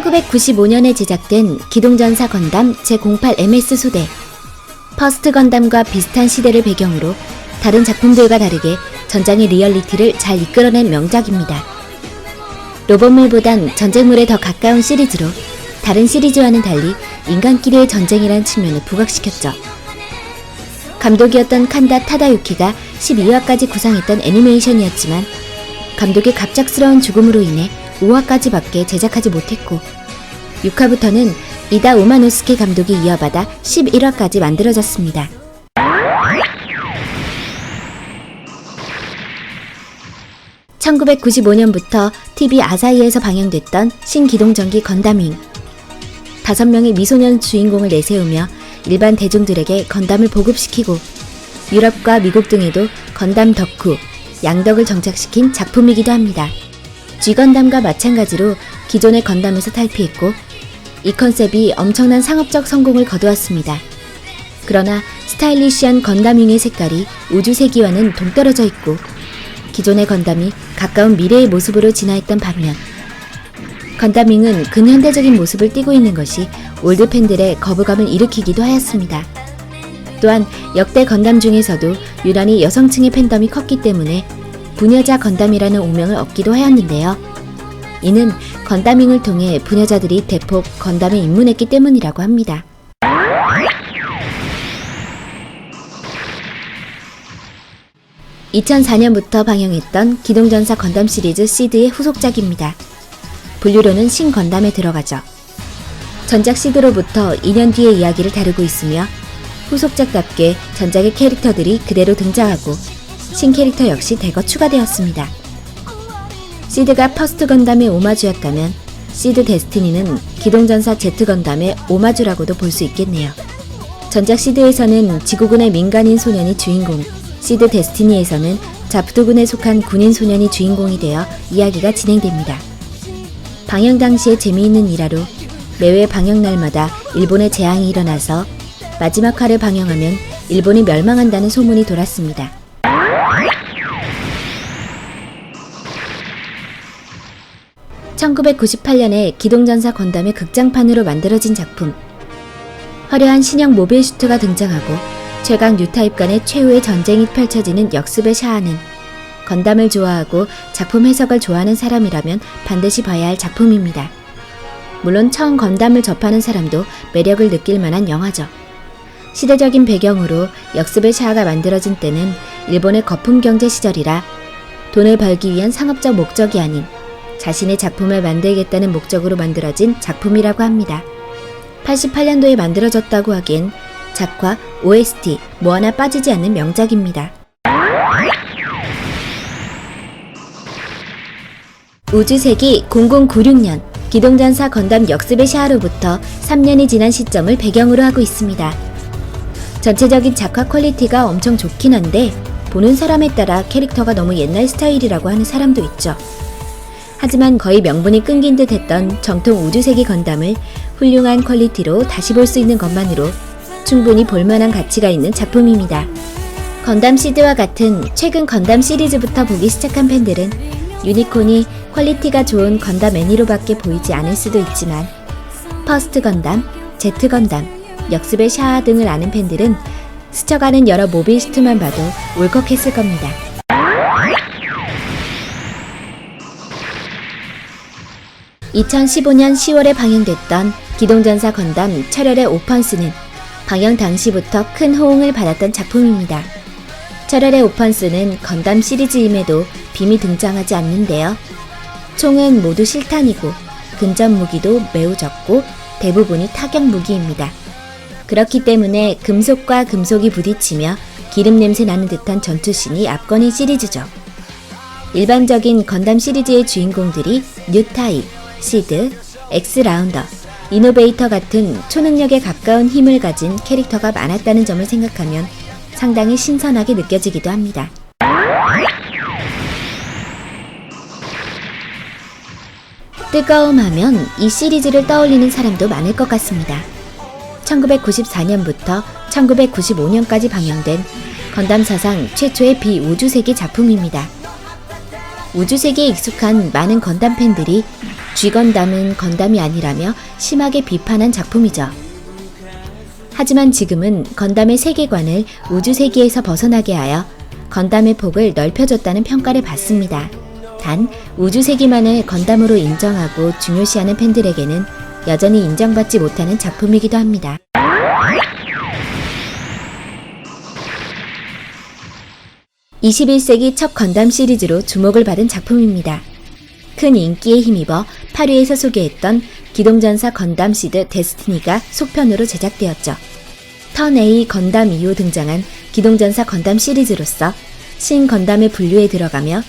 1995년에 제작된 기동전사 건담 제08MS 소대. 퍼스트 건담과 비슷한 시대를 배경으로 다른 작품들과 다르게 전장의 리얼리티를 잘 이끌어낸 명작입니다. 로봇물보단 전쟁물에 더 가까운 시리즈로 다른 시리즈와는 달리 인간끼리의 전쟁이라는 측면을 부각시켰죠. 감독이었던 칸다 타다유키가 12화까지 구상했던 애니메이션이었지만 감독의 갑작스러운 죽음으로 인해 5화까지밖에 제작하지 못했고 6화부터는 이다 우마노스케 감독이 이어받아 11화까지 만들어졌습니다. (1995년부터) TV 아사히에서 방영됐던 신기동전기 건담윙. 5명의 미소년 주인공을 내세우며 일반 대중들에게 건담을 보급시키고 유럽과 미국 등에도 건담 덕후, 양덕을 정착시킨 작품이기도 합니다. G건담과 마찬가지로 기존의 건담에서 탈피했고 이 컨셉이 엄청난 상업적 성공을 거두었습니다. 그러나 스타일리시한 건담윙의 색깔이 우주세기와는 동떨어져 있고 기존의 건담이 가까운 미래의 모습으로 진화했던 반면 건담윙은 근현대적인 모습을 띠고 있는 것이 올드 팬들의 거부감을 일으키기도 하였습니다. 또한 역대 건담 중에서도 유난히 여성층의 팬덤이 컸기 때문에 부녀자 건담이라는 오명을 얻기도 하였는데요. 이는 건담윙을 통해 부녀자들이 대폭 건담에 입문했기 때문이라고 합니다. (2004년부터) 방영했던 기동전사 건담 시리즈 시드의 후속작입니다. 분류로는 신건담에 들어가죠. 전작 시드로부터 2년 뒤의 이야기를 다루고 있으며 후속작답게 전작의 캐릭터들이 그대로 등장하고 신캐릭터 역시 대거 추가되었습니다. 시드가 퍼스트 건담의 오마주였다면 시드 데스티니는 기동전사 제트 건담의 오마주라고도 볼 수 있겠네요. 전작 시드에서는 지구군의 민간인 소년이 주인공, 시드 데스티니에서는 자프토군에 속한 군인 소년이 주인공이 되어 이야기가 진행됩니다. 방영 당시에 재미있는 일화로 매회 방영 날마다 일본에 재앙이 일어나서 마지막 화를 방영하면 일본이 멸망한다는 소문이 돌았습니다. (1998년에) 기동전사 건담의 극장판으로 만들어진 작품. 화려한 신형 모빌 슈트가 등장하고 최강 뉴타입 간의 최후의 전쟁이 펼쳐지는 역습의 샤아는 건담을 좋아하고 작품 해석을 좋아하는 사람이라면 반드시 봐야 할 작품입니다. 물론 처음 건담을 접하는 사람도 매력을 느낄 만한 영화죠. 시대적인 배경으로 역습의 샤아가 만들어진 때는 일본의 거품 경제 시절이라 돈을 벌기 위한 상업적 목적이 아닌 자신의 작품을 만들겠다는 목적으로 만들어진 작품이라고 합니다. 88년도에 만들어졌다고 하기엔 작화, OST 뭐 하나 빠지지 않는 명작입니다. 우주세기 0096년 기동전사 건담 역습의 샤아로부터 3년이 지난 시점을 배경으로 하고 있습니다. 전체적인 작화 퀄리티가 엄청 좋긴 한데 보는 사람에 따라 캐릭터가 너무 옛날 스타일이라고 하는 사람도 있죠. 하지만 거의 명분이 끊긴 듯 했던 정통 우주세기 건담을 훌륭한 퀄리티로 다시 볼 수 있는 것만으로 충분히 볼만한 가치가 있는 작품입니다. 건담 시드와 같은 최근 건담 시리즈부터 보기 시작한 팬들은 유니콘이 퀄리티가 좋은 건담 애니로밖에 보이지 않을 수도 있지만 퍼스트 건담, 제트 건담, 역습의 샤아 등을 아는 팬들은 스쳐가는 여러 모빌 슈트만 봐도 울컥했을 겁니다. (2015년 10월에) 방영됐던 기동전사 건담 철혈의 오펀스는 방영 당시부터 큰 호응을 받았던 작품입니다. 철혈의 오펀스는 건담 시리즈임에도 빔이 등장하지 않는데요. 총은 모두 실탄이고 근접 무기도 매우 적고 대부분이 타격 무기입니다. 그렇기 때문에 금속과 금속이 부딪히며 기름 냄새 나는 듯한 전투씬이 압권인 시리즈죠. 일반적인 건담 시리즈의 주인공들이 뉴타입, 시드, 엑스라운더, 이노베이터 같은 초능력에 가까운 힘을 가진 캐릭터가 많았다는 점을 생각하면 상당히 신선하게 느껴지기도 합니다. 뜨거움하면 이 시리즈를 떠올리는 사람도 많을 것 같습니다. 1994년부터 1995년까지 방영된 건담 사상 최초의 비우주세기 작품입니다. 우주세계에 익숙한 많은 건담 팬들이 G건담은 건담이 아니라며 심하게 비판한 작품이죠. 하지만 지금은 건담의 세계관을 우주 세계에서 벗어나게 하여 건담의 폭을 넓혀줬다는 평가를 받습니다. 단 우주 세계만을 건담으로 인정하고 중요시하는 팬들에게는 여전히 인정받지 못하는 작품이기도 합니다. (21세기) 첫 건담 시리즈로 주목을 받은 작품입니다. 큰 인기에 힘입어 8위에서 소개했던 기동전사 건담 시드 데스티니가 속편으로 제작되었죠. 턴 A 건담 이후 등장한 기동전사 건담 시리즈로서 신 건담의 분류에 들어가며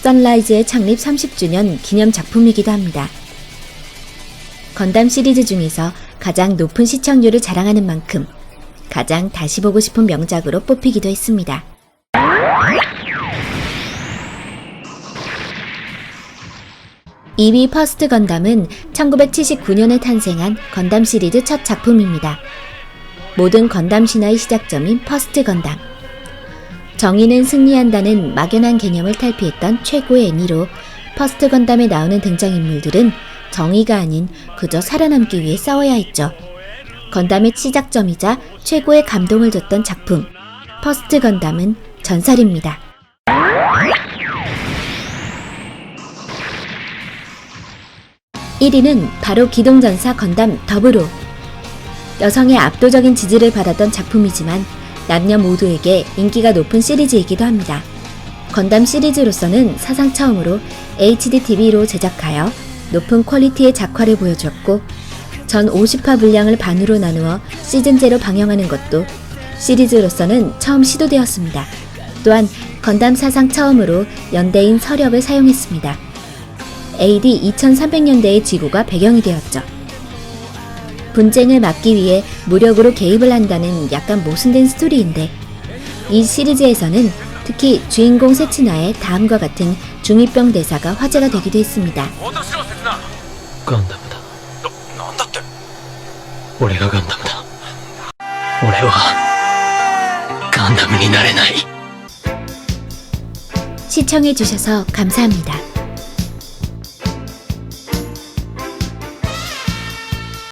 선라이즈의 창립 30주년 기념 작품이기도 합니다. 건담 시리즈 중에서 가장 높은 시청률을 자랑하는 만큼 가장 다시 보고 싶은 명작으로 뽑히기도 했습니다. (2위) 퍼스트 건담은 1979년에 탄생한 건담 시리즈 첫 작품입니다. 모든 건담 신화의 시작점인 퍼스트 건담. 정의는 승리한다는 막연한 개념을 탈피했던 최고의 애니로 퍼스트 건담에 나오는 등장인물들은 정의가 아닌 그저 살아남기 위해 싸워야 했죠. 건담의 시작점이자 최고의 감동을 줬던 작품 퍼스트 건담은 전설입니다. 1위는 바로 기동전사 건담 더블오. 여성의 압도적인 지지를 받았던 작품이지만 남녀 모두에게 인기가 높은 시리즈이기도 합니다. 건담 시리즈로서는 사상 처음으로 HDTV로 제작하여 높은 퀄리티의 작화를 보여주었고 전 50화 분량을 반으로 나누어 시즌제로 방영하는 것도 시리즈로서는 처음 시도되었습니다. 또한 건담 사상 처음으로 연대인 서력을 사용했습니다. AD 2300년대의 지구가 배경이 되었죠. 분쟁을 막기 위해 무력으로 개입을 한다는 약간 모순된 스토리인데 이 시리즈에서는 특히 주인공 세츠나의 다음과 같은 중2병 대사가 화제가 되기도 했습니다. ガンダムだ。なんだって？俺がガンダムだ。俺はガンダムになれない。 시청해주셔서 감사합니다.